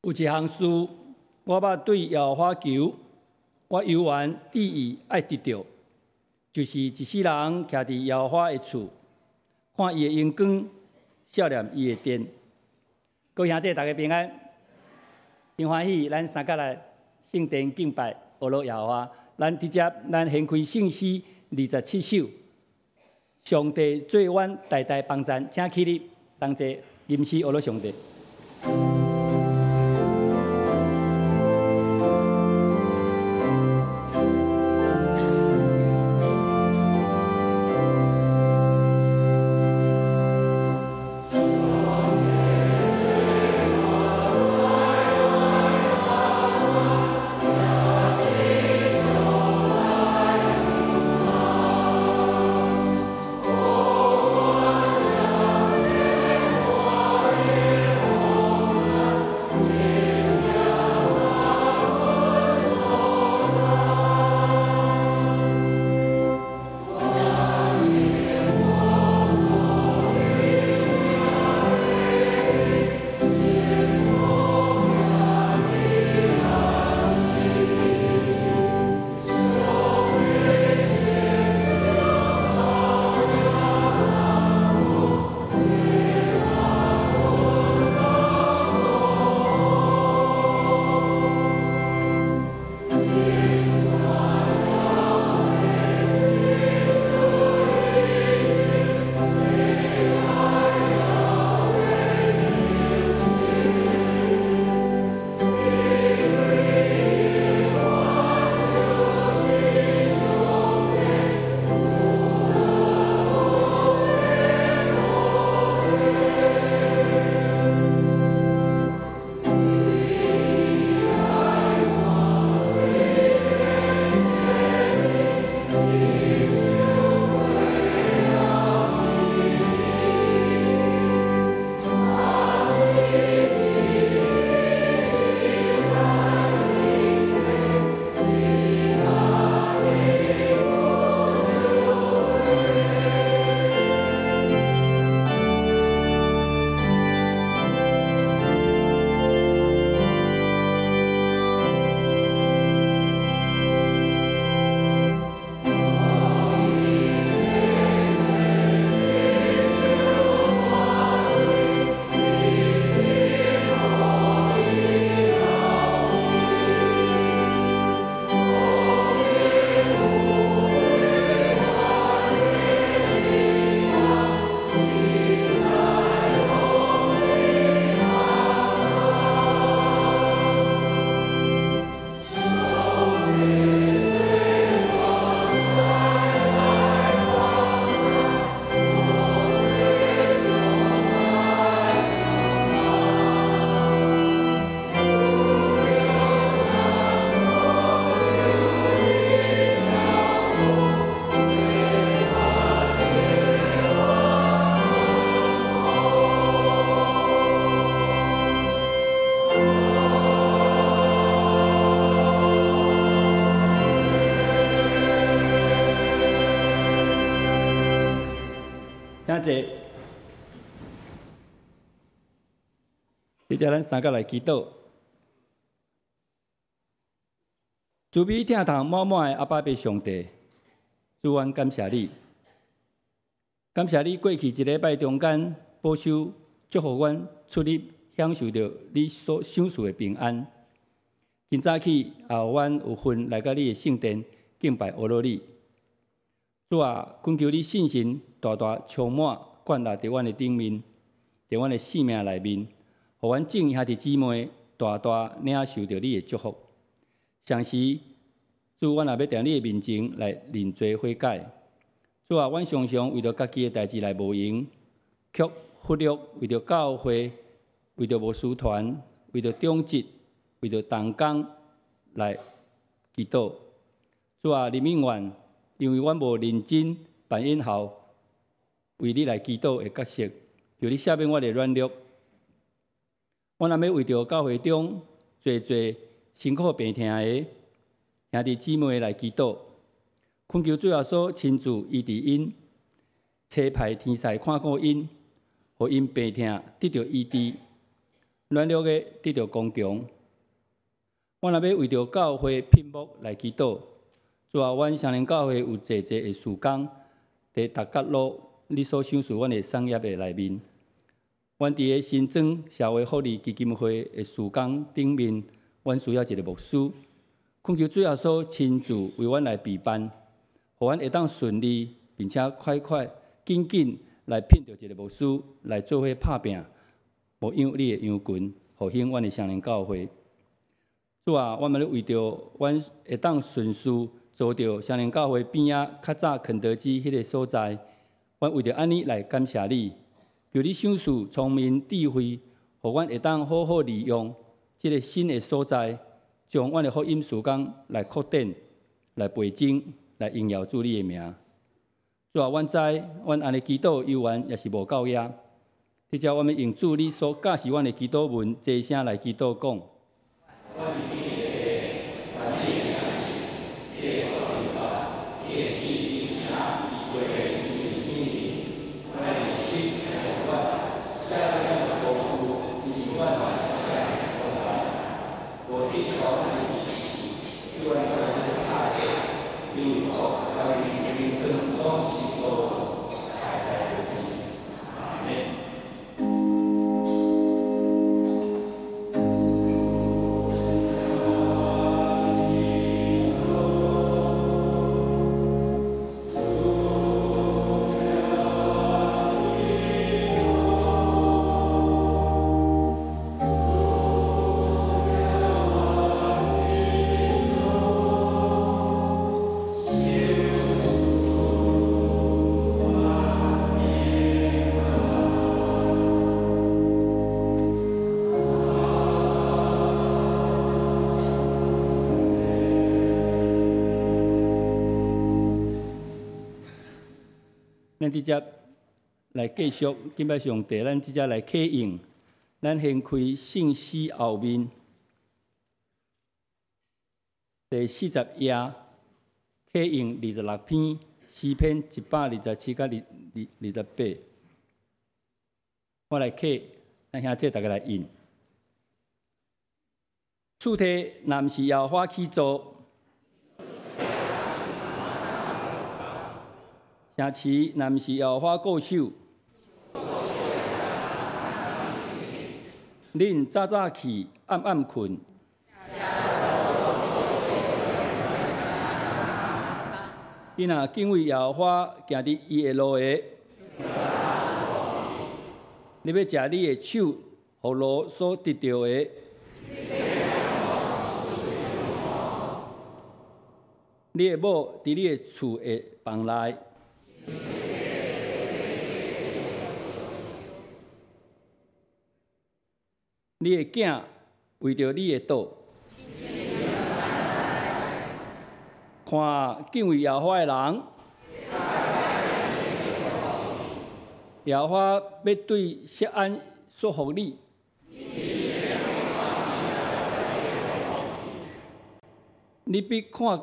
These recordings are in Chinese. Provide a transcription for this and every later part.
有一项事，我捌对耶和华求，我犹原志意爱得到，就是一世人徛伫耶和华的厝，看伊的阳光，笑念伊的殿。各位兄弟，大家平安，真欢喜，咱三甲来圣殿敬拜阿罗耶和华。咱直接献开圣诗27首，上帝做阮代代帮赞，请起立，同齐吟诗阿罗上帝。接着咱三个来祈祷，慈悲疼痛满满的阿爸爸上帝，主阮感谢你，感谢你过去一礼拜中间保守祝福阮出入享受到你所享受的平安。今早起后阮有份来到你的圣殿敬拜阿罗你，主啊，恳求你信心大大充满灌纳伫阮的顶面，伫阮的生命内面，互阮众兄弟姊妹大大领受到你的祝福。同时，主，阮也要伫你的面前来认罪悔改。主啊，阮常常为着家己的代志来无用，却忽略为着教会、为着牧师团、为着长职、为着同工来祈祷。主啊，你命愿，因为阮无认真扮演好为你来祈祷的角色，求你赦免我的软弱。阮也要为着教会中侪辛苦病痛的兄弟姊妹来祈祷，恳求主耶稣亲自医治因，差派天使看顾因，互因病痛得到医治。软弱的得到刚强。我若要为着教会屏幕来祈祷，主啊，阮双连教会有济的事工，伫逐角落你所赏赐阮的产业的内面。阮伫个新庄社会福利基金会的事工顶面，阮需要一个牧师，恳求主耶稣亲自为阮来陪伴，互阮会当顺利，并且快紧来聘到一个牧师来做伙拍拼，无养你的羊群，复兴阮的双连教会。主啊，我们咧为着阮会当顺序做着双连教会边仔较早肯德基迄个所在，阮为着安尼来感谢你，求你赏赐聪明智慧，互阮会当好好利用即个新的所在，将阮的福音事工来扩展、来培增、来荣耀主你的名。主啊，阮知阮安尼祈祷有缘也是无够野，或者我们用主你所教示阮的祈祷文，齐声来祈祷讲。咱直接来继续敬拜上帝，咱直接来启用，咱掀开信息后面第40页，启用26篇，诗篇127到28。我来启，咱兄弟大家来印。厝体南是耶和华起造。城市南是耶和华固守，恁早早起，暗暗困。你若敬畏耶和华，行伫伊的路下，你要食你的手，互路所得到的。你的某伫你的厝的房内。你的囝为着你的道，看敬畏耶和华的人，耶和华要对锡安说服你。你必看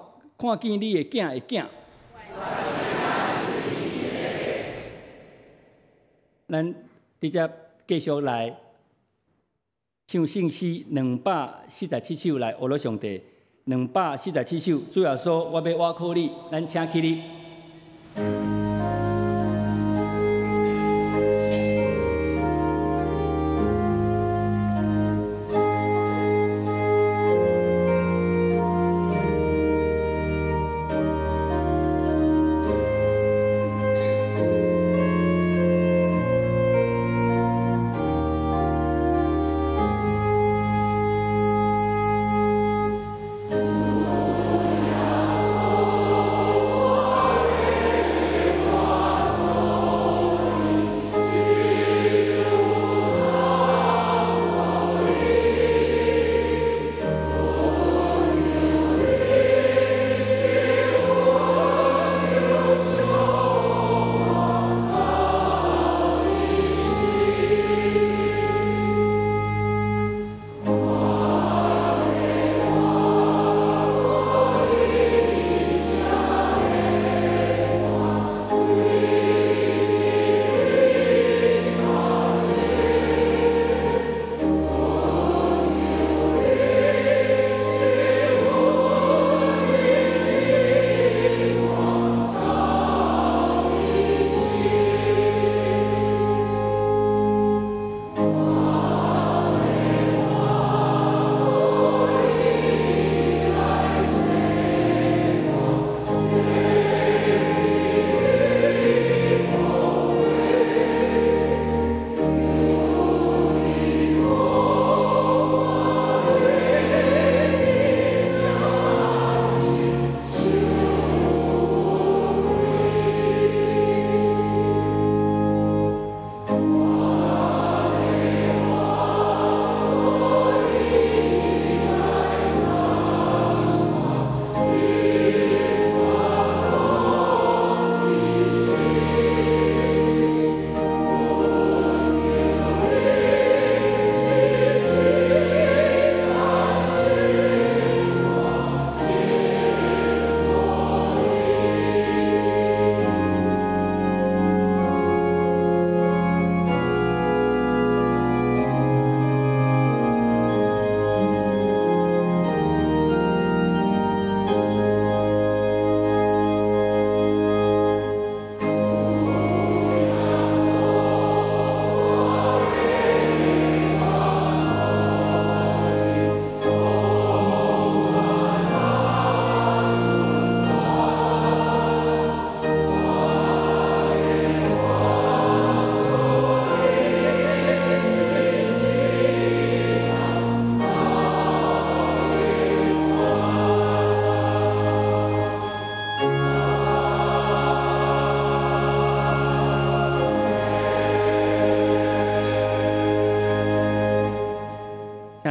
见你的囝的囝。咱直接继续来唱圣诗247首来学了上帝247首，主要说我要倚靠你，咱请起立。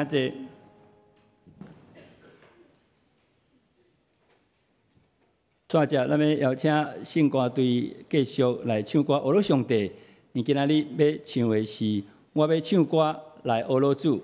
请坐。接着，咱们邀请圣歌队继续来唱歌。俄罗上帝，你今仔日要唱的是我要唱歌来俄罗主。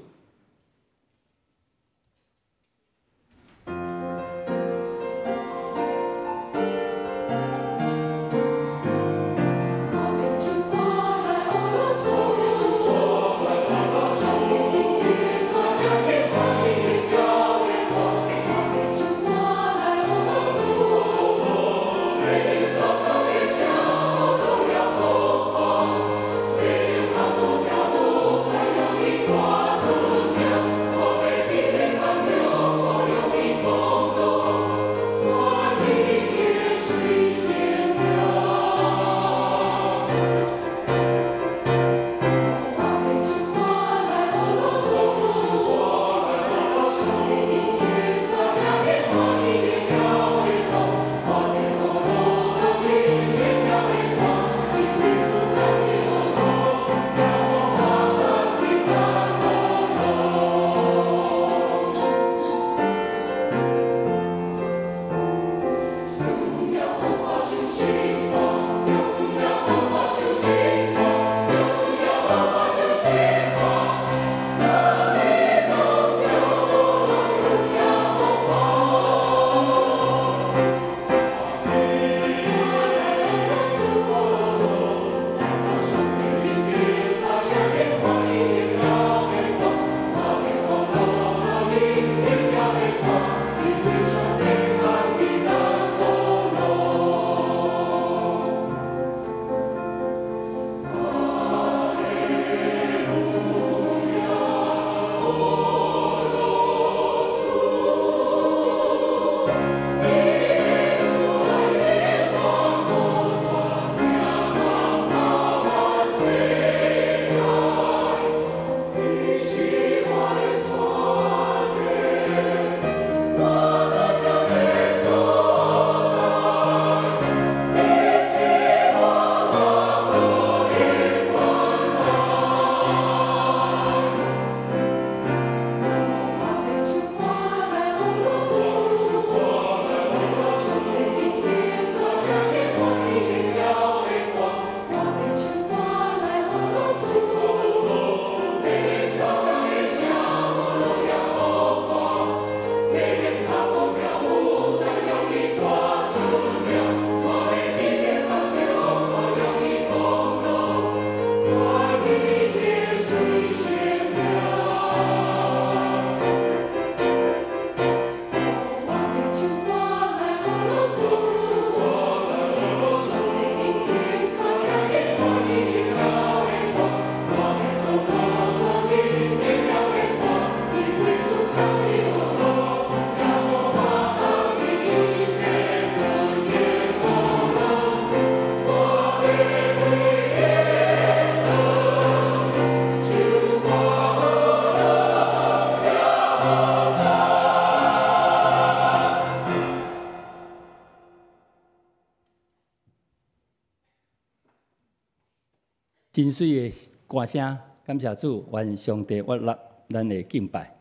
真水的歌声，感谢主，愿上帝悦纳咱的敬拜。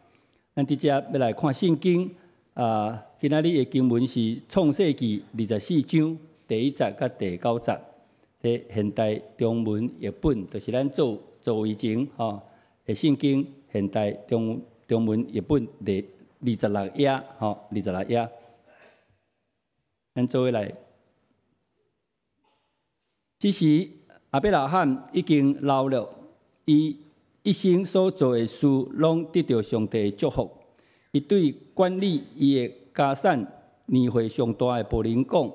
咱伫遮要来看圣经，今仔日的经文是创世纪24章第1节甲第9节，伫现代中文译本，就是咱做以前的圣经现代中文译本第26页，26页，咱做伙来。只是亚伯拉罕已经老了，伊一生所做的事，拢得到上帝的祝福。伊对管理伊的家产、年岁上大的仆人讲：“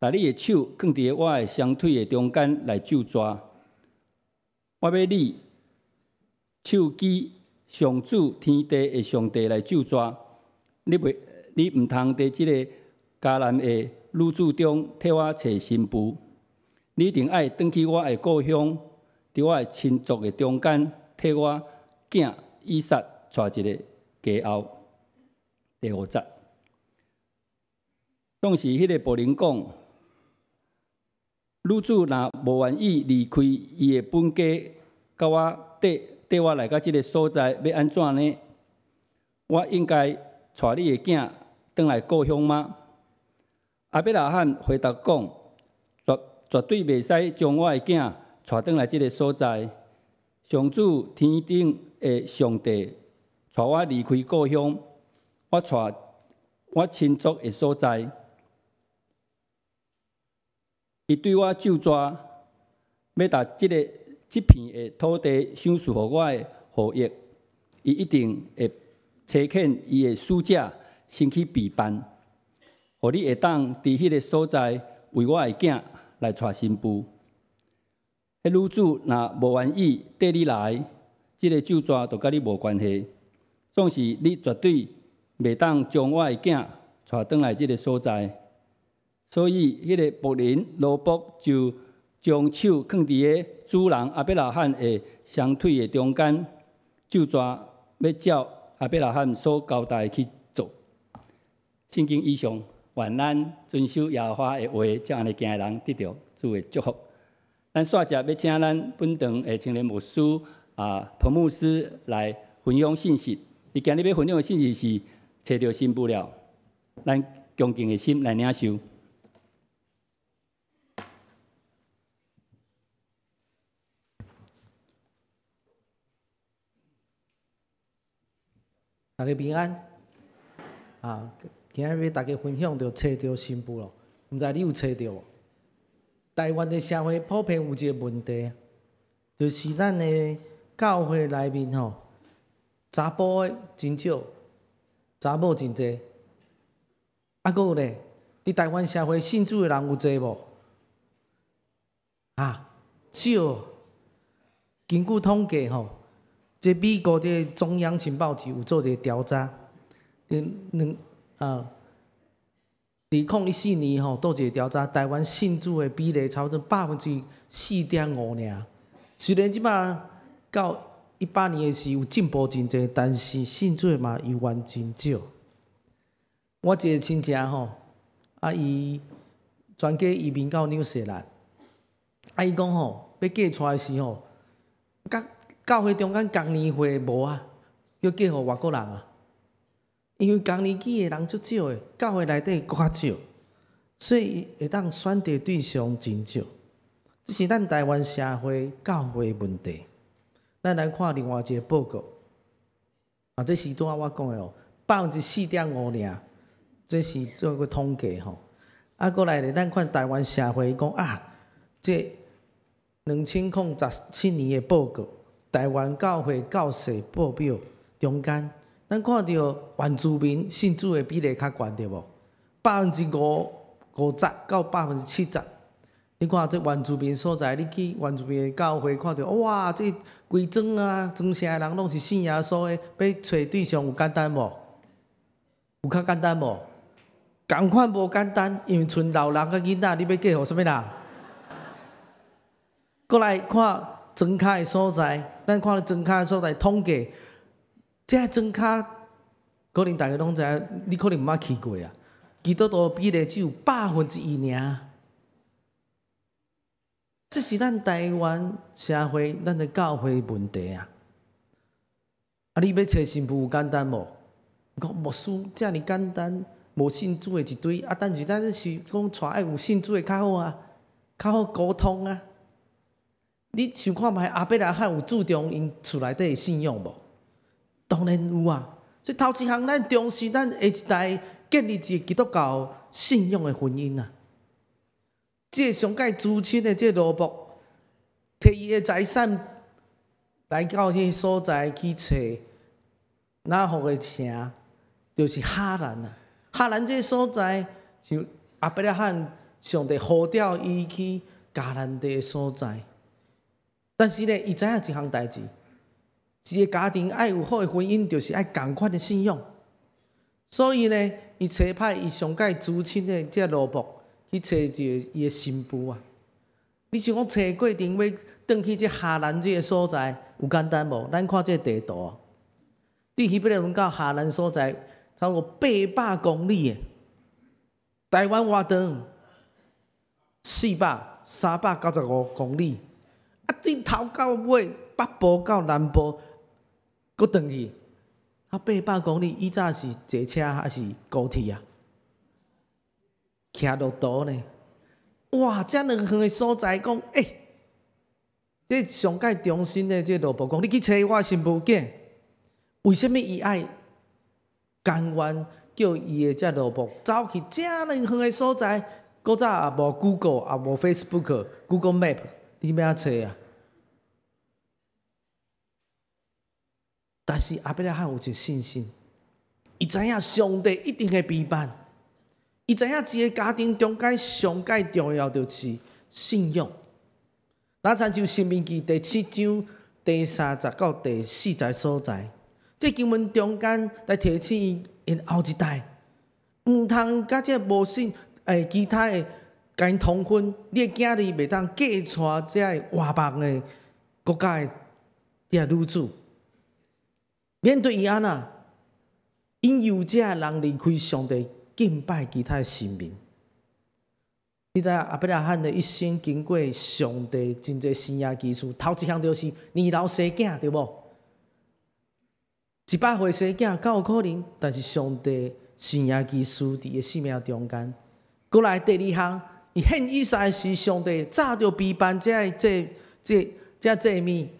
把你的手放伫我的双腿的中间来救抓，我要你手举上主天地的上帝来救抓。你毋通伫即个迦南的女子中替我找新妇。你一定爱转去我的故乡，伫我的亲族的中间，替我囝以撒带一个家后。”第5节，当时迄个仆人讲：“女子若无愿意离开伊的本家，甲我缀带我来到即个所在，要安怎呢？我应该带你的囝转来故乡吗？阿伯拉罕回答讲：绝对袂使将我的囝带转来即个所在。上主天顶的上帝带我离开故乡，我带我亲族的所在。伊对我咒詛，要达即片的土地赏赐予我的后裔，伊一定会差遣伊的使者先去备办，互你会当伫迄个所在为我的囝来娶新妇。迄女主若无愿意缀你来，即个咒詛就甲你无关系。总是你绝对袂当将我的囝带转来即个所在。所以，迄个仆人罗伯就将手放伫个主人阿伯拉罕的双腿的中间，咒詛要照阿伯拉罕所交代去做。圣经以上，愿咱遵守耶和华的话，才安尼行的人得到主的祝福。咱煞只要请咱本堂的青年牧师彭牧师来分享信息。伊今日要分享的信息是找到新妇了，咱恭敬的心来领受。大家平安今日要大家分享到找到新妇咯，毋知你有找到无？台湾的社会普遍有一个问题，就是咱的教会内面查甫的真少，查某真济。还佫有咧，伫台湾社会信主的人有济无？少。根据统计这美国这中央情报局有做一个调查，2014年做一个调查，台湾信主的比例差不多4.5%尔。虽然即摆到18年的时有进步真济，但是信主的嘛依然真少。我一个亲戚伊全家移民到纽西兰，伊讲要嫁出来时甲教会中间共年会无要嫁互外国人因为共年纪的人足少的，教会内底搁较少，所以会当选择对象真少。这是咱台湾社会教会的问题。咱来看另外一个报告，这是拄仔我讲的4.5%尔，这是做个统计过来咧，咱看台湾社会讲这2017年的报告。台湾教会教士报表中间，咱看到原住民信主的比例较悬，对无？50%到70%。你看这原住民所在，你去原住民的教会看到，哇，这规庄庄城的人拢是信耶稣的，要找对象有简单无？有较简单无？同款无简单，因为剩老人甲囡仔，你要嫁互什么人？过来看。庄脚的所在，咱看庄脚的所在统计，这庄脚可能大家拢知影，你可能毋捌去过基督徒比例只有1%尔。这是咱台湾社会、咱的教会问题你要找新妇有简单无？讲牧师遮尔简单，无信主的一堆但是咱是讲带爱有信主的较好较好沟通你想看觅阿伯拉罕有注重因厝内底的信仰无？当然有所以头一项，咱重视咱下一代建立一个基督教信仰的婚姻这个上届资深的这个罗伯，摕伊的财产来到迄个所在去找哪户的城，就是哈兰哈兰这个所在，像阿伯拉罕上帝呼召伊去迦南地的所在。但是呢，伊知影一项代志，一个家庭爱有好的婚姻，就是爱同款的信仰。所以呢，伊找派伊上届资深的这罗伯去找一个伊的新妇你想讲找的过程要转去这哈兰这个所在，有简单无？咱看这地图对希伯来文到哈兰所在，超过800公里的，台湾偌长，395公里。啊，对头到尾，北部到南部，搁转去，800公里，以早是坐车还是高铁啊？徛路途呢？哇！遮两远的所在，讲这上界中心的这罗布讲，你去找我新妇囝，为什么伊爱甘愿叫伊的这罗布走去遮两远的所在？搁早也无 Google， 也无 Facebook、Google Map， 你要怎找啊？但是阿伯拉罕有一个信心，伊知影上帝一定会陪伴。伊知影一个家庭中间上界重要就是信用。那参照《申命记》第7章第30到第40所在，这经文中间来提醒因后一代，毋通甲这无信其他的甲因通婚，你的囝儿袂当嫁娶这外邦的国家的这女子。面对伊安那，因有这人离开上帝。敬拜其他的神明，你知影阿伯拉罕的一生经过上帝真侪生涯基础，头一项就是年老生囝，对无？100岁生囝，敢有可能？但是上帝生涯基础伫伊生命中间。过来第2项，伊献以撒时，上帝早就陪伴这面，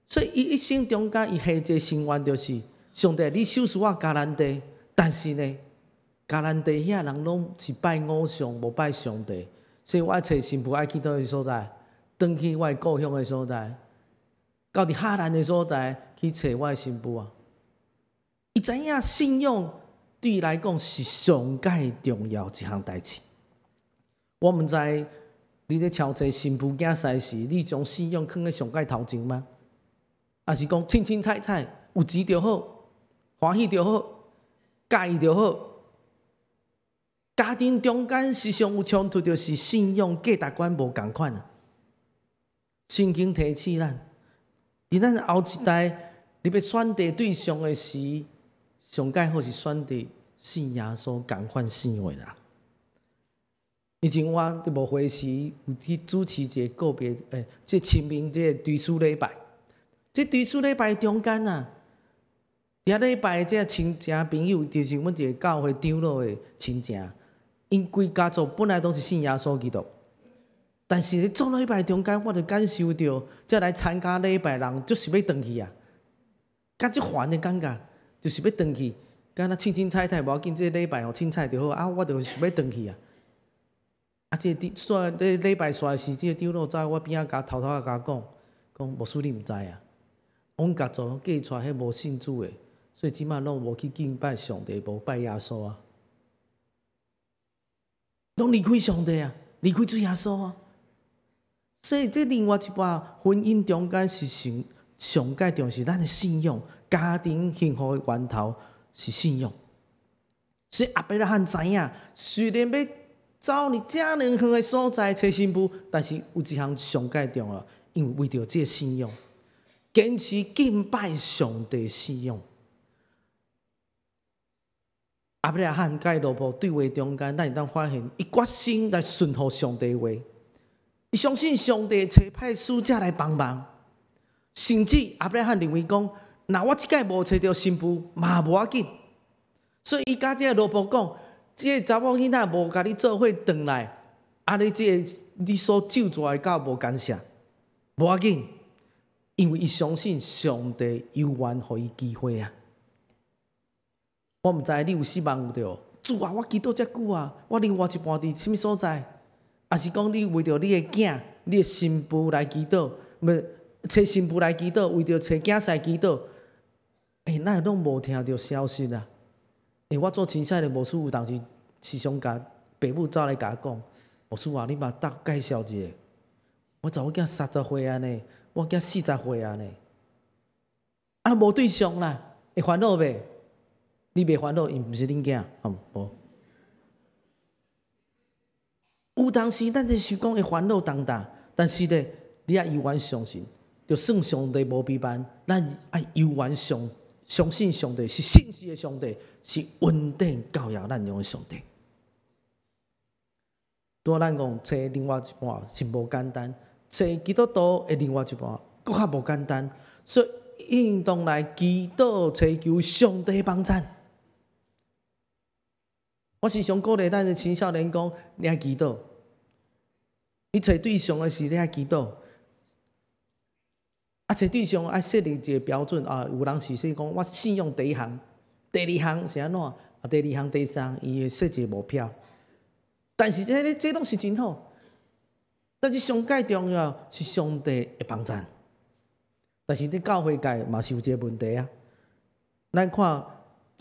所以伊一生中间伊下一个心愿就是上帝，你收拾我迦南地，但是呢？迦南地遐人拢是拜偶像，无拜上帝，所以我爱找新妇爱去倒个所在，转去我故乡的所在，到伫哈兰的所在去找我的新妇啊。伊知影信用对伊来讲是上界重要一项代志。我毋知你咧超找新妇囝婿时，你将信用放在上界头前吗？还是讲清清彩彩，有钱就好，欢喜就好，介意就好？家庭中间时常有冲突，就是信用价值观无共款啊。圣经提醒咱，伫咱后一代，你要选择对象的时，上界好是选择信耶稣共款信的人。以前我伫无会时有去主持一个个别这清明这追思礼拜，这追思礼拜中间啊，伫礼拜这亲戚朋友，就是阮一个教会长老的亲戚。因规家族本来都是信耶稣基督，但是咧做礼拜中间，我就感受到，这来参加礼拜人就是要回去啊，甲即烦的感觉，就是要回去，敢若清清彩彩无要紧，这礼拜清彩就好啊，我就是要回去啊。啊，这礼拜煞时，这长老在我边仔偷偷甲讲，牧师你毋知啊，阮家族嫁出迄无信主的，所以即摆拢无去敬拜上帝，无拜耶稣啊。拢离开上帝啊，离开主耶稣啊，所以这另外一半婚姻中间是上界重视咱的信用，家庭幸福的源头是信用。所以阿伯拉罕知影，虽然要走你遮两远的所在找新妇，但是有一项上界重要，因为为着这信用，坚持敬拜上帝信用。阿伯拉罕甲罗卜对话中间，咱会当发现，伊决心来顺服上帝话。伊相信上帝差派使者来帮忙，甚至阿伯拉罕认为讲，若我即届无找到新妇，嘛无要紧。所以伊甲这个罗卜讲，这个查某囡仔无甲你做伙转来，啊，你所救助的教无感谢，无要紧，因为伊相信上帝有缘互伊机会啊。我毋知你有失望有着？主啊，我祈祷遮久啊，我另外一半伫什么所在？还是讲你为着你的囝、你的新妇来祈祷，找新妇来祈祷，为着找囝婿祈祷？咱拢无听到消息啊！我做亲戚的牧师有当时时常甲爸母走来甲我讲，牧师啊，你嘛介绍一个，我查某囝30岁啊呢，我囝40岁啊呢，啊无对象啦，会烦恼袂？你袂烦恼，因毋是恁囝，无。有当时咱就是讲会烦恼重大，但是呢，你要有缘相信，就算上帝无陪伴，咱爱有缘相信上帝是信实的上帝，是稳定教育咱用的上帝。拄咱讲找另外一半是无简单，找基督徒的另外一半，搁较无简单，所以运动来祈祷祈求上帝帮赞。我时常鼓励咱的青少年讲：你爱祈祷，你找对象的时，你爱祈祷。啊，找对象爱设立一个标准啊，有人是说讲我信用第一项，第二项是安怎？啊，第二项、第三，伊会设一个目标。但是这拢是真好，但是上界重要是上帝的帮助。但是伫教会界嘛是有一个问题啊。咱看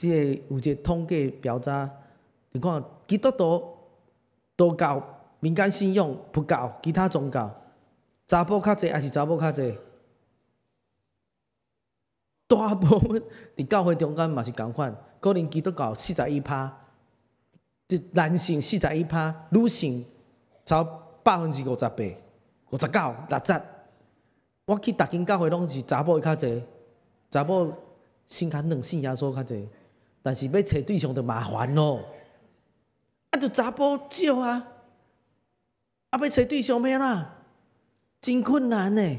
有一个统计调查，你看基督徒都教、民间信仰不教，其他宗教查甫较济还是查某较济？大部分伫教会中间嘛是共款，可能基督教41%，男性41%，女性超58%、59%、60%。我去逐间教会拢是查某较济，查某信较软，信耶稣较济，但是要找对象就麻烦咯。啊，就查甫少啊，啊要找对象要安怎？真困难呢。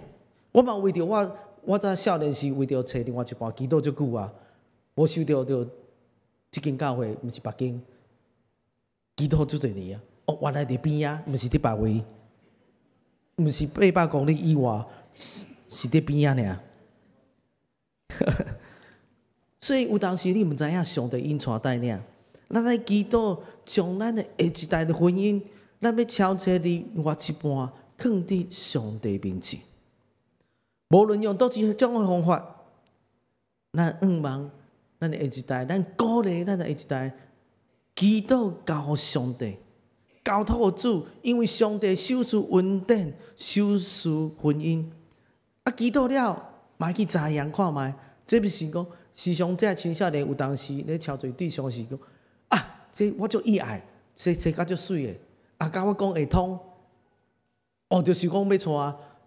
我嘛为着我早少年时为着找另外一半，祈祷足久啊，无收到着即间教会，毋是别间，祈祷足侪年啊。哦，原来伫边啊，毋是伫别位，毋是800公里以外，是伫边啊尔。所以有当时你毋知影上帝引带带领，咱来祈祷，将咱的下一代的婚姻，咱要超车另外一半，放伫上帝面前。无论用倒一种的方法，咱仰望咱的下一代，咱鼓励咱的下一代，祈祷交予上帝，交托主，因为上帝守住恩典，守住婚姻。啊，祈祷了，嘛去查验看卖，这不是讲时常这青少年有当时咧超侪对象是讲啊，这我足意爱，这甲足水的，啊，甲我讲会通，哦，就是讲要娶。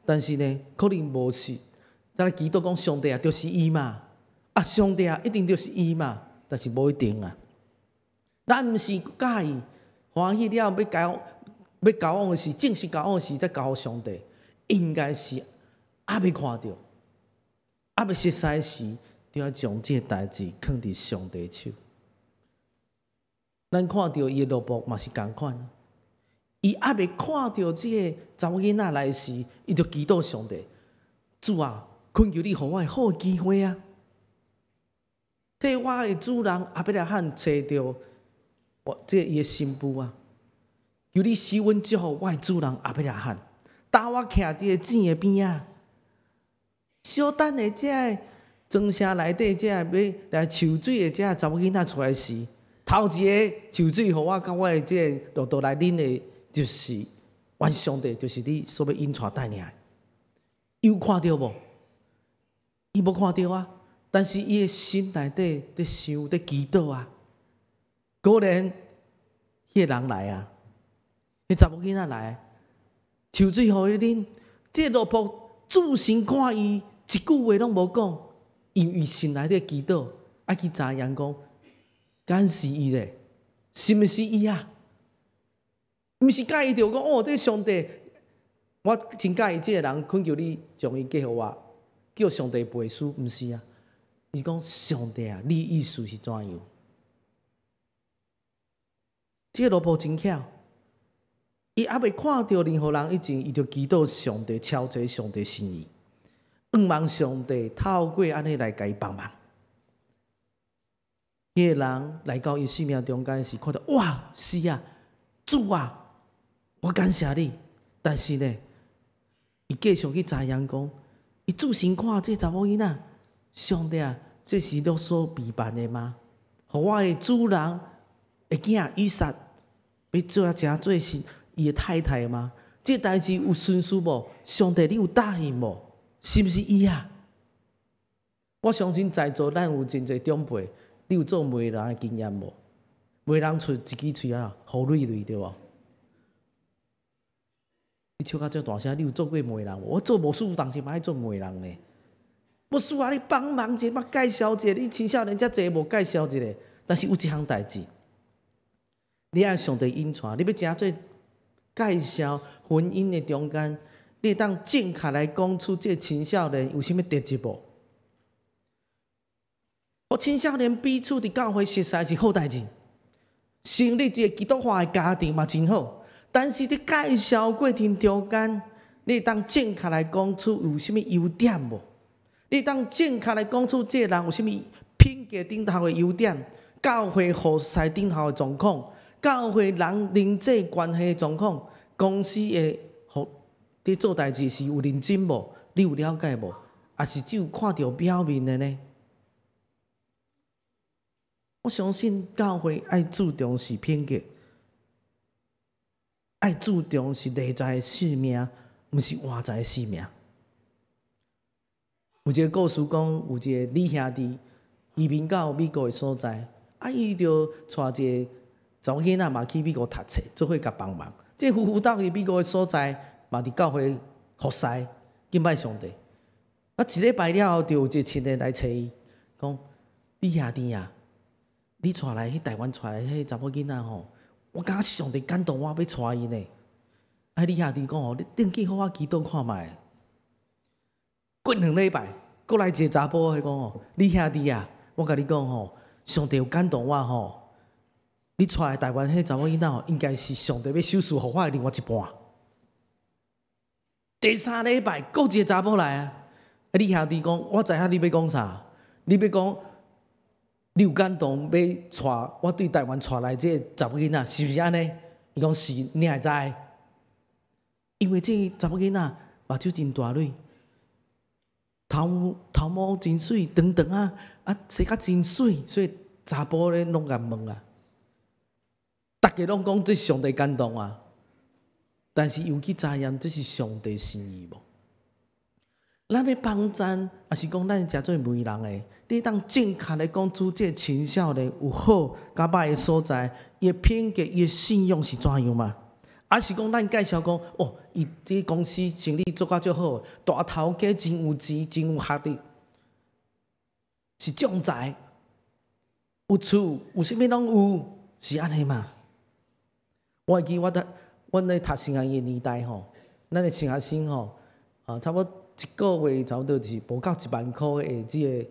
但是呢，可能无是，咱祈祷讲上帝啊，就是伊嘛，啊，上帝啊，一定就是伊嘛，但是无一定啊。咱毋是介意欢喜了，要交往的时，正式交往的时再交予上帝，应该是还未看到，还未熟悉时，就要将这个代志放伫上帝手。咱看到伊的路步嘛是共款。伊还未看到这个查某囡仔来时，伊就祈祷上帝：主啊，恳求你，互我好机会啊！替我的主人阿伯拉罕找到我这伊的新妇啊！求你施恩祝福我的主人阿伯拉罕，带我徛伫个井的边啊！小等的这个庄舍内底这个要来抽水的这个查某囡仔出来时，头一个抽水，互我甲我的这个路途来啉的。就是阮上帝，就是你所要引带带领的。有看到无？伊无看到啊，但是伊的心内底在想，在祈祷啊。果然，迄个人来啊，迄查某囡仔来，抽水互伊啉。这路仆主神看伊一句话拢无讲，因为心内底祈祷，爱去查验讲，敢是伊咧？是毋是伊啊？毋是介意着讲哦，这上帝，我真介意这个人恳求你将伊嫁予我，叫上帝背书，毋是啊？伊讲上帝啊，你意思是怎样？这个路仆真巧，伊还未看到任何人以前，伊就祈祷上帝超出上帝心意，仰望上帝透过安尼来甲伊帮忙。迄个人来到伊生命中间时，看到哇，是啊，主啊！我感谢你，但是呢，伊继续去查验讲，伊自身看这查某囡仔，上帝啊，这是你所备办的吗？互我的主人的囝以撒要做是伊的太太吗？这代志有顺序无？上帝，你有答应无？是毋是伊啊？我相信在座咱有真侪长辈，你有做媒人的经验无？媒人出一支喙啊，好锐锐对无？你笑甲遮大声，你有做过媒人无？我做魔术，当时嘛爱做媒人呢。魔术啊，你帮忙一下，介绍一下，你青少年遮济无介绍一下。但是有一项代志，你爱上帝引带，你要真做介绍婚姻的中间，你会当正确来讲出这青少年有啥物特质无？互青少年彼此伫教会熟识是好代志，成立一个基督化的家庭嘛真好。但是伫介绍过程中间，你会当正确来讲出有啥物优点无？你会当正确来讲出这个人有啥物品格顶头的优点？教会互识顶头的状况，教会人际关系的状况，公司的互伫做代志是有认真无？你有了解无？还是只有看到表面的呢？我相信教会爱注重是品格，爱注重是内在的使命，毋是外在的使命。有一个故事讲，有一个李兄弟移民到美国的所在，伊就带一个查某囡仔嘛去美国读册，做伙甲帮忙。这夫妇到去美国的所在，嘛伫教会服侍敬拜上帝。一礼拜了后，就有一个亲人来找伊，讲：李兄弟啊，你带来去台湾带来迄查某囡仔吼，我感觉上帝感动我要带伊呢。李兄弟讲吼，你登记好我祈祷看觅。过2礼拜，过来一个查甫，迄讲吼，李兄弟啊，我甲你讲吼，上帝有感动我吼，你带来台湾迄查某囡仔吼，应该是上帝要手术互我的另外一半。第3礼拜，过一个查甫来啊，李兄弟讲，我知影你要讲啥，你要讲。你有感动要带我对台湾带来这个查某囡仔，是不是安尼？伊讲是，你还知？因为这个查某囡仔目睭真大蕊，头毛真水，长长啊，洗甲真水，所以查甫咧拢甲问啊，大家拢讲这上帝感动啊，但是有去查验这是上帝心意无？咱要帮赞，也是讲咱诚做媒人诶，你当正确来讲出这青少年有好甲歹诶所在，伊诶品格、伊诶信用是怎样嘛？还是讲咱介绍讲，哦，伊这公司生意做甲足好，大头家真有钱、真有学历，是总裁，有厝，有啥物拢有，是安尼嘛？我会记阮咧读圣学院年代吼，咱诶圣学生吼，差不多。一个月差不多就是无到1万块的即个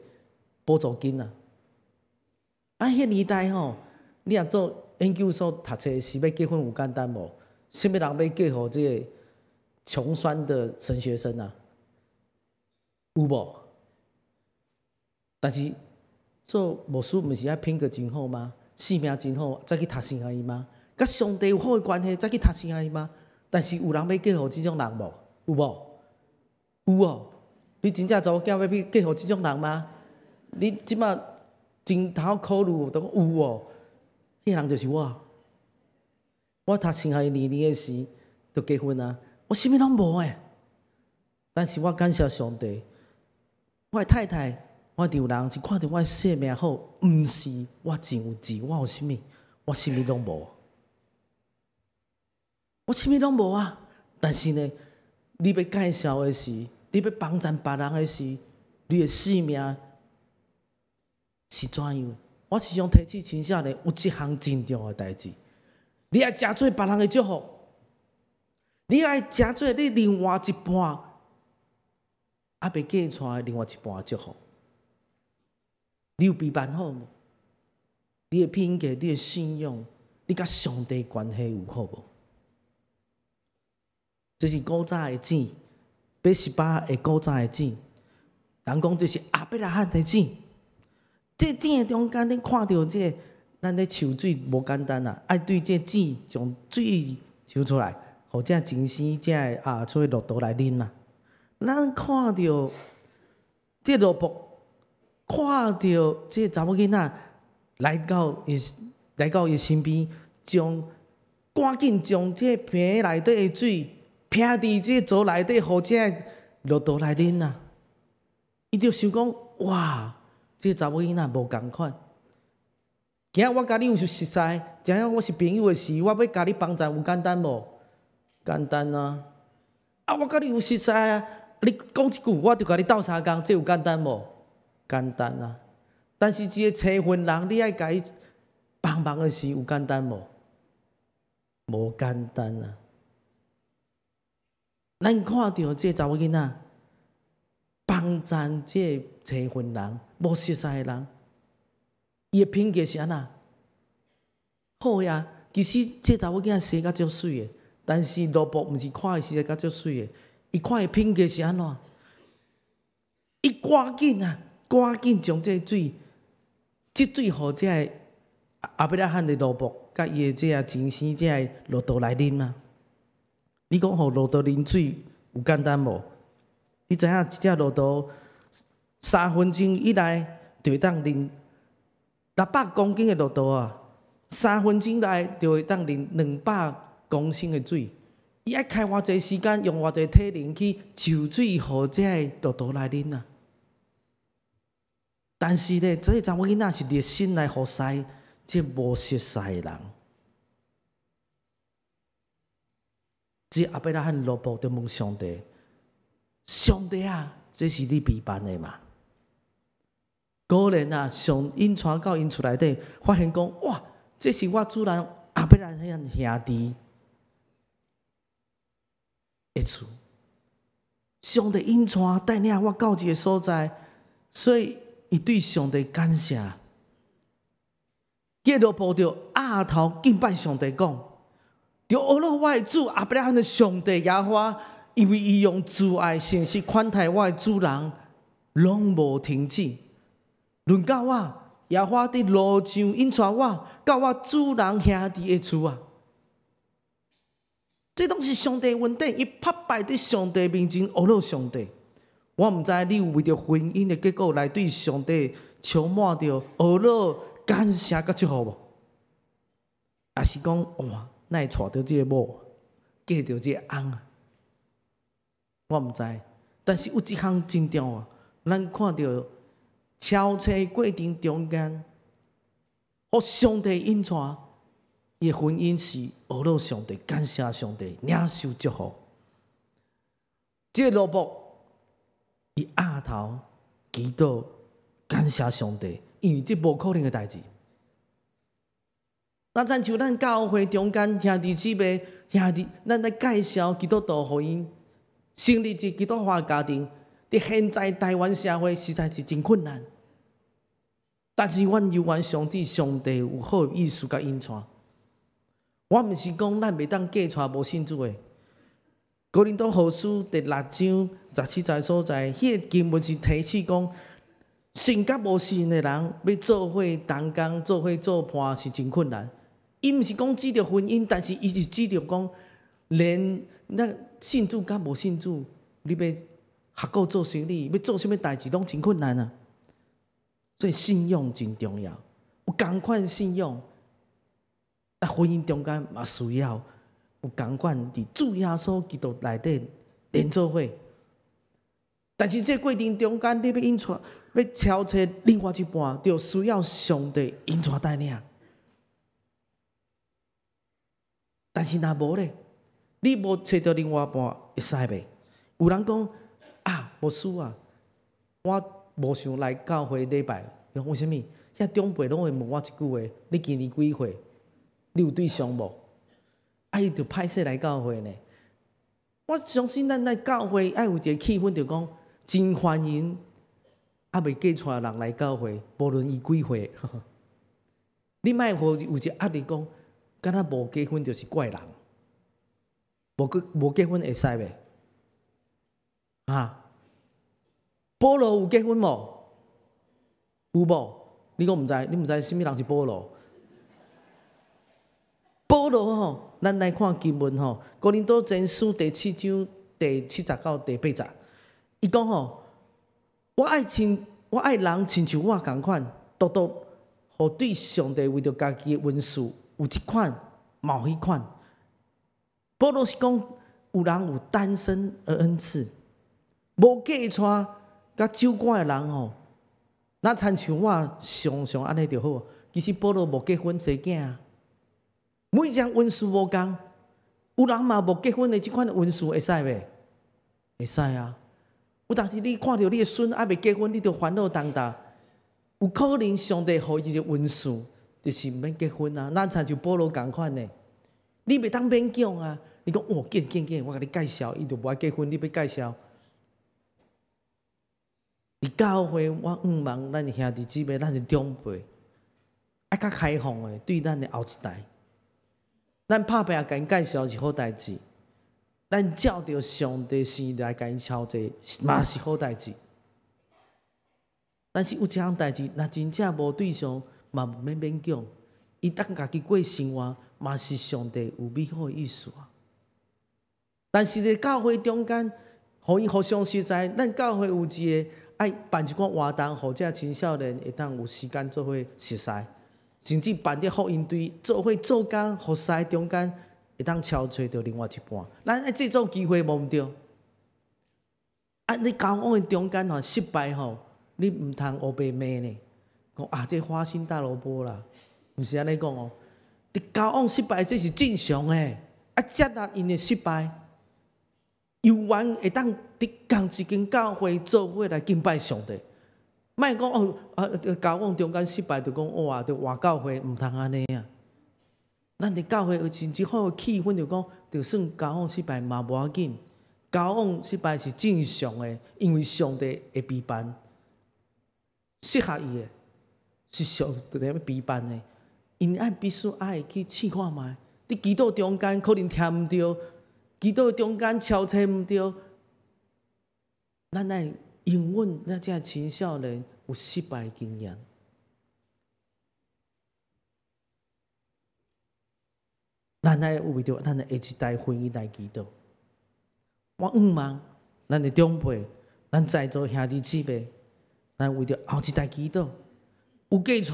补助金啊！迄年代吼，你若做研究所读册时要结婚有简单无？啥物人要嫁互即个穷酸的神学生啊？有无？但是做牧师毋是爱品格真好吗？性命真好，再去读圣学院吗？甲上帝有好的关系，再去读圣学院吗？但是有人要嫁互即种人无？有无？有哦，你真正查某囝要去嫁互即种人吗？你即马真头考虑都讲有哦，迄人就是我。我读圣学院2年的时就结婚啊，我啥物拢无诶。但是我感谢上帝，我的太太，我丈人是看到我性命好，毋是我真有钱，我有啥物？我啥物拢无，我啥物拢无啊！但是呢，你要介绍的是，你要帮助别人的是，你的使命是怎样？我时常提起青少年有一项真重要的代志，你爱诚做别人的祝福，你爱诚做你另外一半还袂嫁出的另外一半的祝福。你有备办好无？你的品格、你的信用，你甲上帝关系有好无？这是古早的钱，88的古早的钱。人讲这是阿伯拉罕的钱。这钱的中间，你看到这个，咱咧抽水无简单啊！爱对这钱将水抽出来，互这精生这出去骆驼来啉嘛。咱看到这萝卜，看到这查某囡仔来到伊身边，赶紧将这瓶内底的水撇伫这槽内底，互这骆驼来啉啊！伊就想讲，哇！这查某囡仔无共款。今日我甲你有熟识，今日我是朋友的时，我要甲你帮助有简单无？简单啊！我甲你有熟识啊！你讲一句，我就甲你斗相共，这有简单无？简单啊！但是一个车份人，你爱甲伊帮忙的时，有简单无？无简单啊！咱看到这查某囡仔帮赞这青云人、无熟悉的人，伊的品格是安那？好呀，其实这查某囡仔生甲足水的，但是罗卜毋是看伊生甲足水的，伊看伊品格是安怎？伊赶紧将这水，即水互这阿伯拉罕的罗卜，甲伊的这前生这罗道来啉啊！你讲互罗道啉水有简单无？你知影一只罗道3分钟以内就会当啉600公斤的罗道啊！3分钟内就会当啉200公升的水。伊爱开偌济时间，用偌济体能去抽水，互这罗道来啉啊！但是咧，这查某囡仔是热心来服侍这无熟悉的人。这阿伯拉罕罗卜就问上帝：上帝啊，这是你备办的嘛？果然啊，上因带到因厝内底，发现讲哇，这是我主人阿伯拉罕兄弟的厝。上帝因带领我到这个所在，所以伊对上帝感谢。耶罗波就压头敬拜上帝讲。就学了我的主阿伯拉罕的上帝耶和华，因为伊用慈爱诚实款待我的主人，拢无停止。轮到我，耶和华伫路上引带我到我主人兄弟的厝啊！这拢是上帝恩典，伊拍败伫上帝面前学了上帝。我毋知你有为着婚姻的结果来对上帝充满着学了感谢甲祝福无？也是讲哇？哪会娶到这个某，嫁到这个翁啊？我毋知，但是有一项真重要，咱看到超车过程中间，互上帝引带，伊的婚姻是学了上帝，感谢上帝，领受祝福。这个罗卜，伊压头祈祷，感谢上帝，因为这无可能的代志。那亲像咱教会中间兄弟姊妹、兄弟，咱来介绍基督徒互因成立一个基督化家庭，伫现在台湾社会实在是真困难。但是阮犹原上帝有好意思甲引带。我毋是讲咱袂当嫁娶无信主的。哥林多后书第6章17节所在，迄个经文是提示讲，信甲无信的人要做伙同工、做伙做伴是真困难。伊毋是讲指着婚姻，但是伊是指着讲，连咱信主甲无信主，你要合作做生意，要做啥物代志，拢真困难啊！所以信仰真重要，有同款信仰，啊，婚姻中间嘛需要有同款伫主耶稣基督内底连做伙。但是这过程中间，你要引带，要超车另外一半，就需要上帝引带带领。但是若无咧，你无找到另外一半会使袂？有人讲啊，牧师啊，我无想来教会礼拜，为什么？遐长辈拢会问我一句话：你今年几岁？你有对象无？啊，伊就歹势来教会呢。我相信咱来教会爱有一个气氛，就讲真欢迎啊未嫁娶人来教会，无论伊几岁。你莫有一个压力讲。敢若无结婚就是怪人，无结婚会使袂？啊，保罗有结婚无？有无？你讲毋知？你毋知啥物人是保罗？保罗吼，咱来看经文吼，《哥林多前书》第7章第70到第80，伊讲吼，我爱人亲像我共款，独独互对上帝为着家己的恩赐。有一款，嘛有迄款。保罗是讲，有人有单身的恩赐，无嫁娶甲酒馆的人吼，那亲像我常安尼就好。其实保罗无结婚生囝，每项恩赐无共。有人嘛无结婚的即款恩赐会使袂？会使啊。有当时你看到你的孙还未结婚，你就烦恼重大。有可能上帝予伊一个恩赐。就是毋免结婚啊，咱亲像保罗共款呢。你袂当勉强啊，你讲哦，见，我甲你介绍，伊就无爱结婚，你要介绍？伫教会，我望咱兄弟姊妹，咱是长辈，爱较开放的对咱的后一代。咱拍拼甲因介绍是好代志，咱照着上帝心意来甲因操作，嘛是好代志。但是有一项代志，若真正无对象，嘛免勉强。伊当家己过生活，嘛是上帝有美好的意思啊。但是咧教会中间，互因互相实在，咱教会有一个。爱办一寡活动，或者青少年会当有时间做伙熟悉，甚至办啲福音队做伙做工，服侍中间会当超找到另外一半。咱爱这种机会无毋对。啊，你交往的中间吼失败吼，你毋通黑白骂呢。讲啊，这花心大萝卜啦，毋是安尼讲哦。你交往失败这是正常诶，啊，接纳因的失败。有缘会当伫同一间教会做伙来敬拜上帝，莫讲哦交往中间失败就讲哇，就换教会毋通安尼啊！咱伫教会有真正好的气氛，就讲就算交往失败嘛无要紧，交往失败是正常的，因为上帝会陪伴，适合伊的，是上帝要陪伴的，因爱必须爱去试看觅，伫基督中间可能听毋着。基督中间超找毋着，咱爱永远那只青少年有失败经验。咱爱为着咱的下一代婚姻来祈祷。我望咱的长辈，咱在座兄弟姊妹，咱为着后一代祈祷。有嫁娶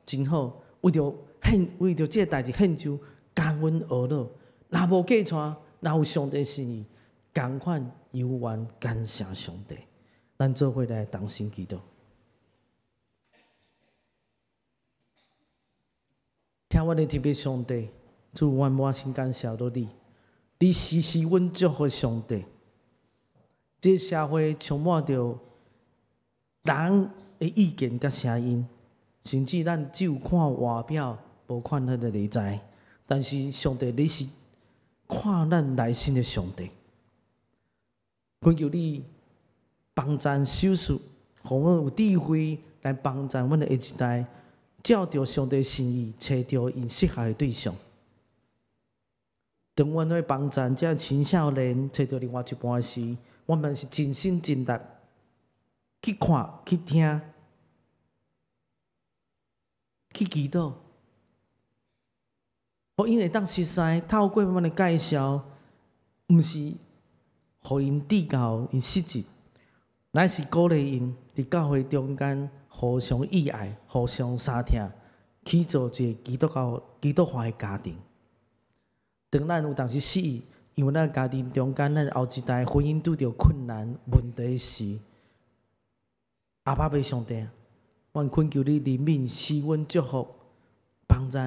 真好，为着这个代志献上感恩而乐。若无嫁娶，若有上帝心意，同款有缘感谢上帝，咱做伙来同心祈祷。听我的特别上帝，主我满心感谢到你，你时时阮祝福上帝。这社会充满着人的意见甲声音，甚至咱只有看外表，无看咱的内在。但是上帝，你是看咱内心的上帝，恳求你帮助手术，互阮有智慧来帮助阮的下一代，照着上帝心意，找到因适合的对象。当阮要帮助这青少年找到另外一半时，我们是真心真力去看、去听、去祈祷。互因会当熟悉，透过阮的介绍，毋是互因指教因实质，乃是鼓励因伫教会中间互相意爱、互相相听，去做一个基督化的家庭。当咱有当时死，因为咱家庭中间，咱后一代婚姻拄着困难问题时，阿爸爸上帝，阮恳求你怜悯、施阮祝福、帮助。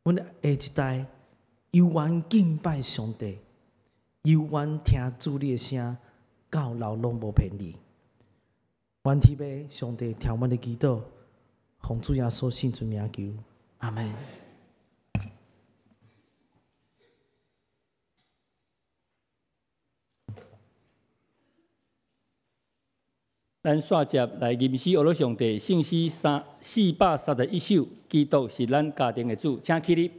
阮下一代有缘敬拜上帝，有缘听主你的声，到老拢无偏离。愿天父上帝听阮的祈祷，奉主耶稣圣尊名求，阿门。咱续接来吟诗学了上帝圣诗431首，基督是咱家庭的主，请起立。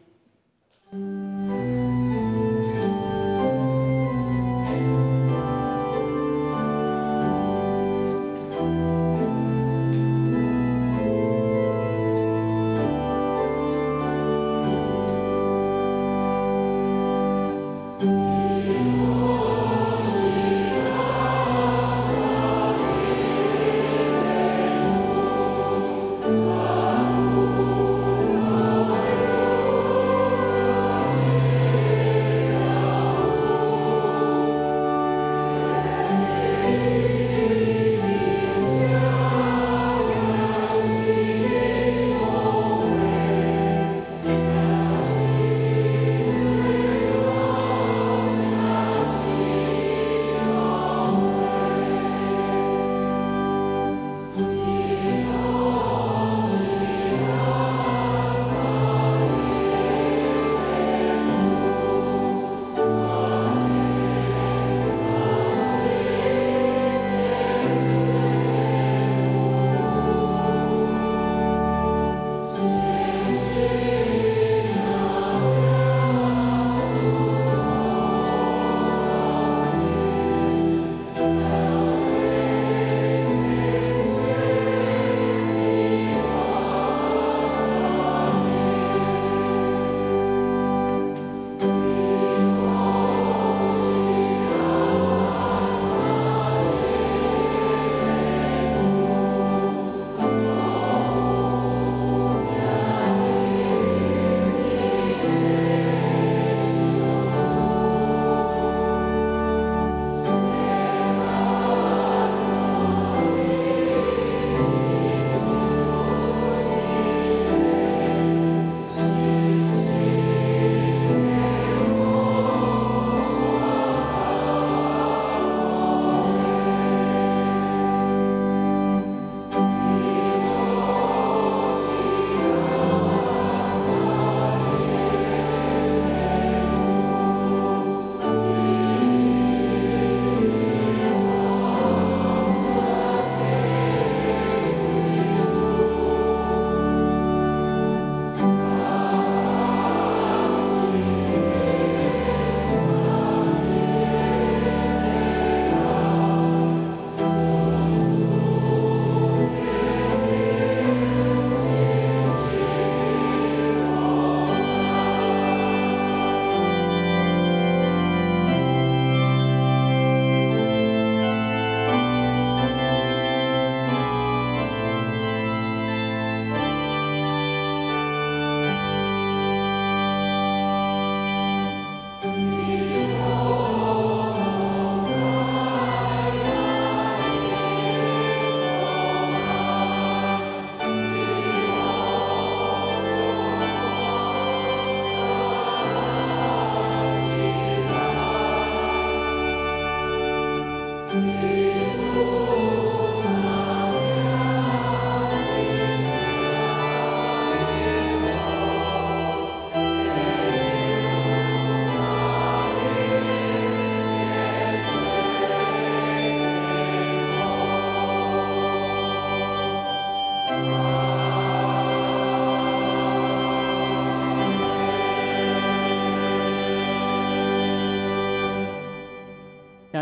请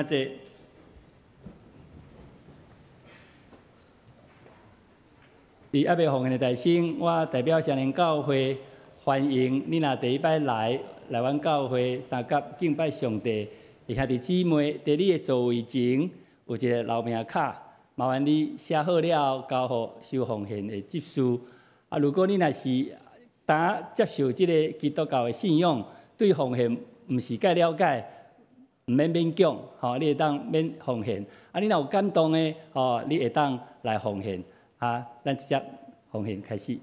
坐。伫还未奉献的大圣，我代表双连教会欢迎你若第一摆来阮教会三甲敬拜上帝的兄弟姊妹，伫你的座位前有一个留名卡，麻烦你写好了交互收奉献的执事。啊，如果你若是打接受即个基督教的信仰，对奉献毋是介了解，毋免勉强，你会当免奉献。啊，你若有感动的，你会当来奉献。咱直接奉献开始。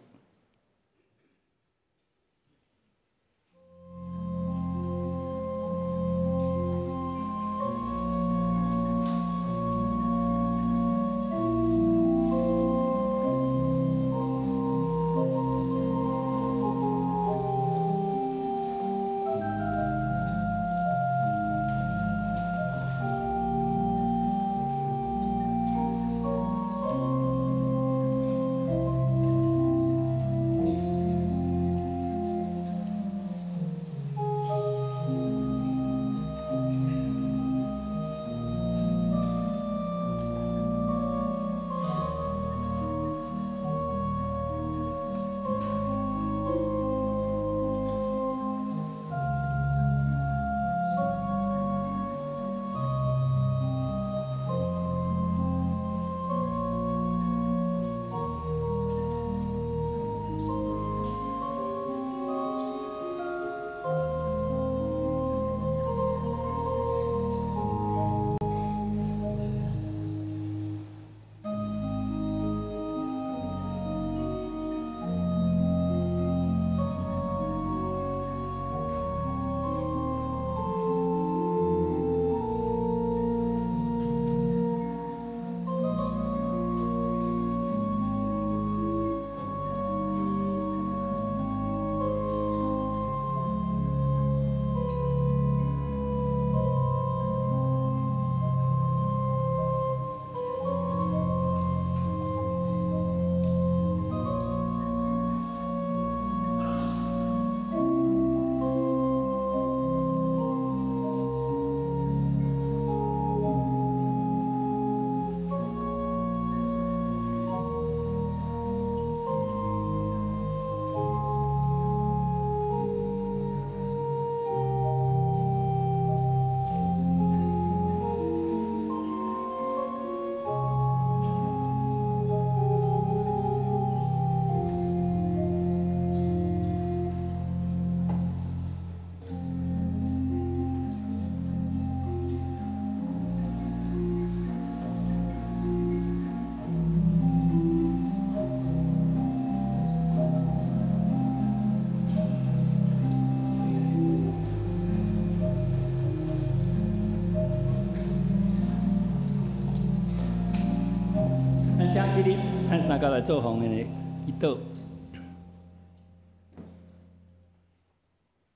请起立，咱三甲来做奉献的祈祷。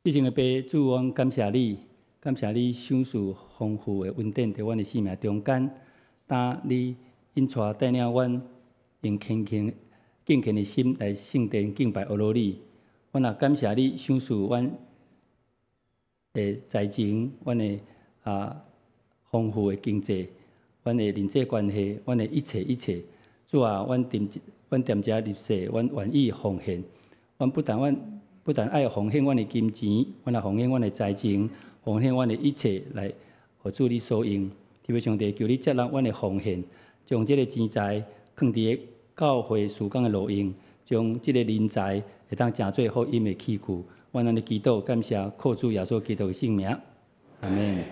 至诚的爸，主，阮感谢你，感谢你赏赐丰富的恩典在阮的生命中间。当你引带带领阮，用敬虔的心来圣殿敬拜阿罗你。阮也感谢你赏赐阮的财情，阮的丰富的经济，阮的人际关系，阮的一切。主啊，阮踮遮入世，阮愿意奉献。阮不但爱奉献阮的金钱，阮也奉献阮的财情，奉献阮的一切来，互主你所用。特别上帝求你接纳阮的奉献，将这个钱财放伫个教会事工的路用，将这个人才会当成做福音的器具。阮安尼祈祷，感谢靠主耶稣基督的圣名，阿门。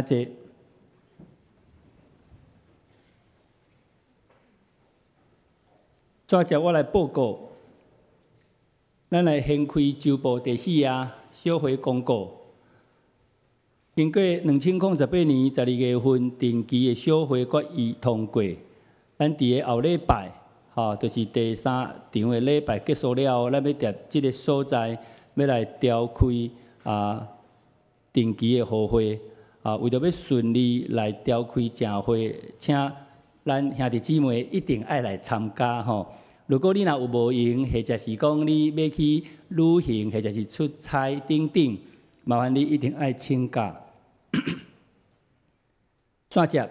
真济。接着我来报告，咱来掀开周报第4页小会公告。经过2008年12月份定期的小会决议通过，咱伫个后礼拜，就是第3场的礼拜结束了后，咱要伫即个所在要来召开定期的互会，为着要顺利来召开正会，请咱兄弟姊妹一定爱来参加吼。如果你若有无闲，或者是讲你要去旅行，或者是出差等等，麻烦你一定爱请假。线接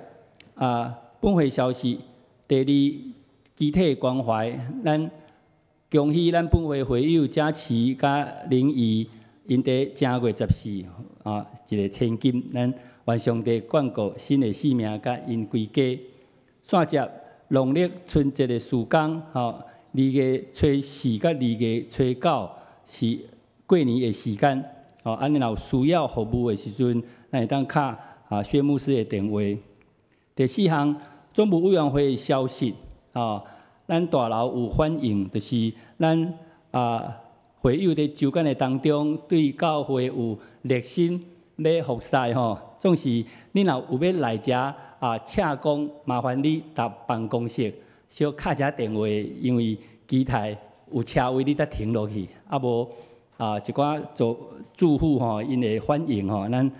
本会消息，第2，集体关怀，咱恭喜咱本会会友嘉琪甲林怡，因伫正月14一个千金，咱愿上帝眷顾新的生命甲因规家。线接农历春节的时间，2月初4甲2月初9是过年的时间，安尼若有需要服务的时阵，咱会当敲薛牧师的电话。第4项，总务委员会的消息，咱大楼有反映，就是咱会友伫周间的当中，对教会有热心要服侍总是你若有要来遮请讲，麻烦你到办公室小敲一下电话，因为机台有车位你才停落去，无一寡住户因会反映咱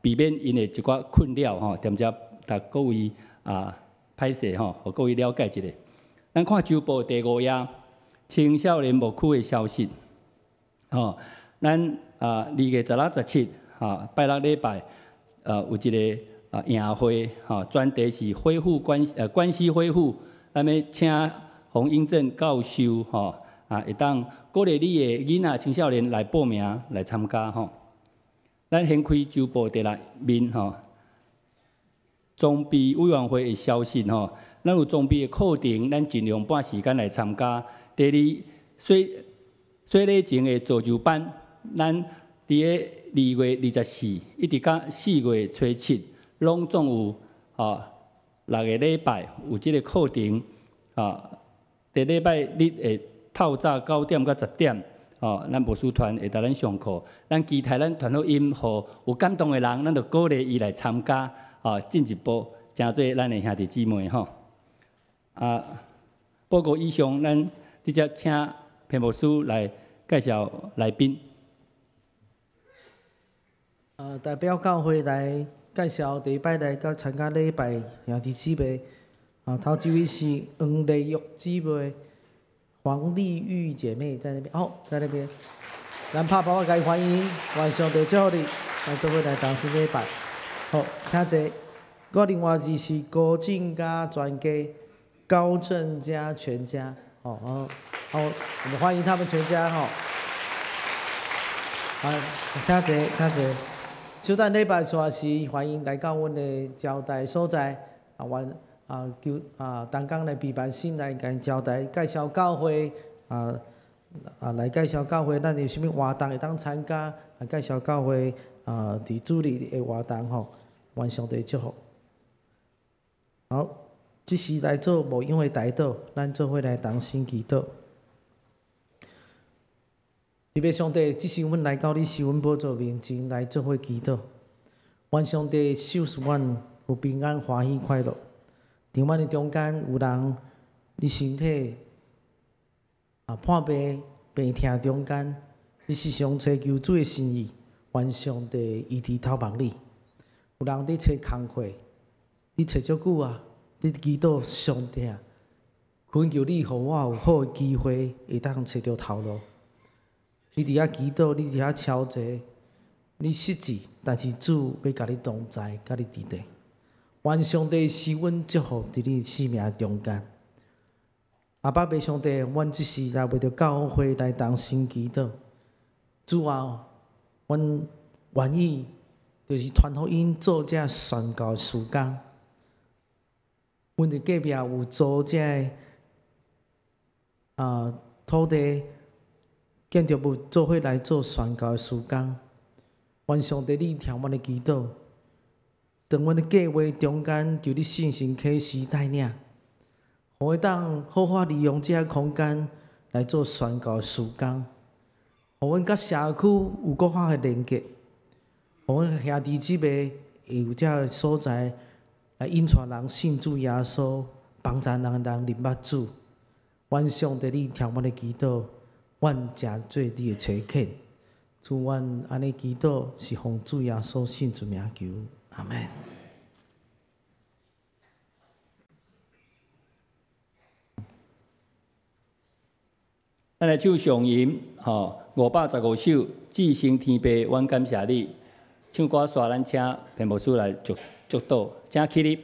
避免因的一寡困扰踮遮甲各位歹势互各位了解一下。咱看周报第5页，青少年牧区的消息。咱2月16、17拜六礼拜有一个宴会，专题是恢复关系恢复，咱要请洪英正教授会当鼓励你的囡仔青少年来报名来参加咱先开周报第6面装备委员会的消息咱有装备的课程，咱尽量半时间来参加。第2，水礼前的造就班，咱伫个2月24一直到4月初7，拢总有6个礼拜有即个课程第礼拜日会透早9点到10点咱牧师团会带咱上课，咱期待咱传福音，互有感动的人，咱就鼓励伊来参加进一步真做咱的兄弟姊妹报告以上，咱直接请裴牧师来介绍来宾。代表教会来介绍第一摆来到参加礼拜兄弟姊妹。头一位是黄丽玉姊妹、黄丽玉姐妹在那边，在那边。咱拍包该欢迎，愿上帝祝福你来做伙来当新礼拜。好，请坐。我另外字是高正加专家、高正加全家。好，我们欢迎他们全家请坐，请坐。小等礼拜煞是欢迎来到阮的招待所在，求东港来陪伴新来甲因招待，介绍教会来介绍教会，咱有啥物活动会当参加，介绍教会伫主日的活动愿上帝祝福。好，即时来做牧养的代祷，咱做伙来同心祈祷。特别上帝，即时阮来到你施恩宝座面前来做伙祈祷，愿上帝赐予阮有平安、欢喜、快乐。伫阮的中间有人，你身体破病病痛中间，你时常找求主的心意，愿上帝医治透望你。有人伫找工课，你找足久你祈祷上帝恳求你，互我有好的机会会当找到头路。你伫遐祈祷，你伫遐敲坐，你失志，但是主要甲你同在，甲你伫地。愿上帝施恩祝福伫你生命中间。爸爸上帝，阮即时来为着教会来同心祈祷。主啊，阮愿意就是传福音做这宣告的事工。阮伫隔壁有做这土地建筑物做伙来做宣告的事工。愿上帝你听阮的祈祷，在阮的计划中间，求你信心启示带领，互我当好好利用这空间来做宣告事工，互阮甲社区有更好的连接，互阮兄弟姊妹会有这所在来引带人信主耶稣，帮助人入捌主。愿上帝你听阮的祈祷，愿诚做你的差遣。主愿安尼祈祷，是奉主耶稣圣之名求，阿门。咱来唱上吟，515首，至圣天父，阮感谢你。唱歌刷咱请屏幕师来祝祷，请起立。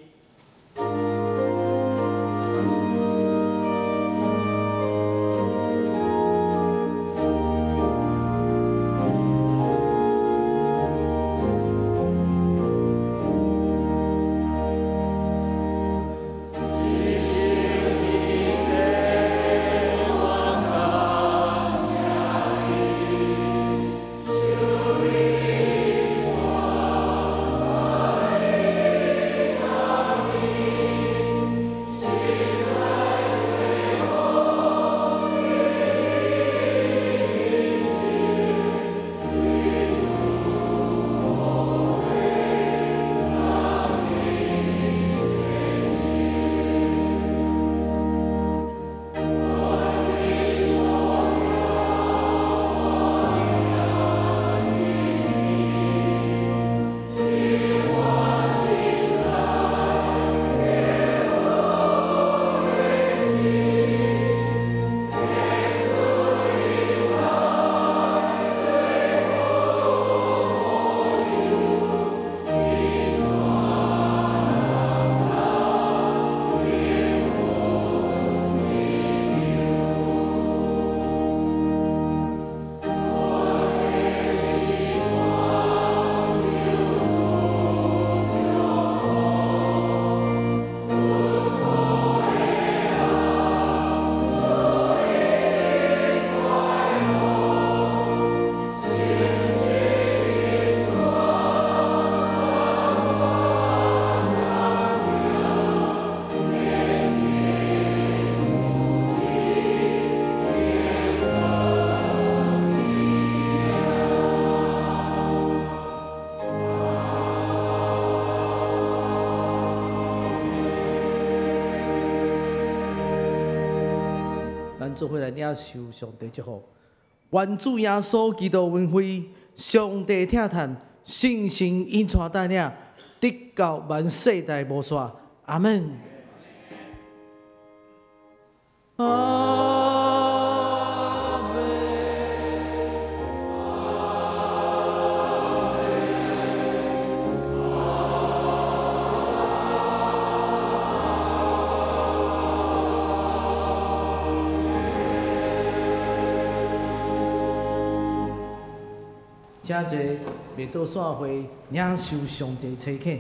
咱做伙来领受上帝祝福。愿主耶稣基督恩惠、上帝疼叹、圣神引带带领，直到万世代无煞。阿门。阿门。请坐，未到散会，领受上帝差遣。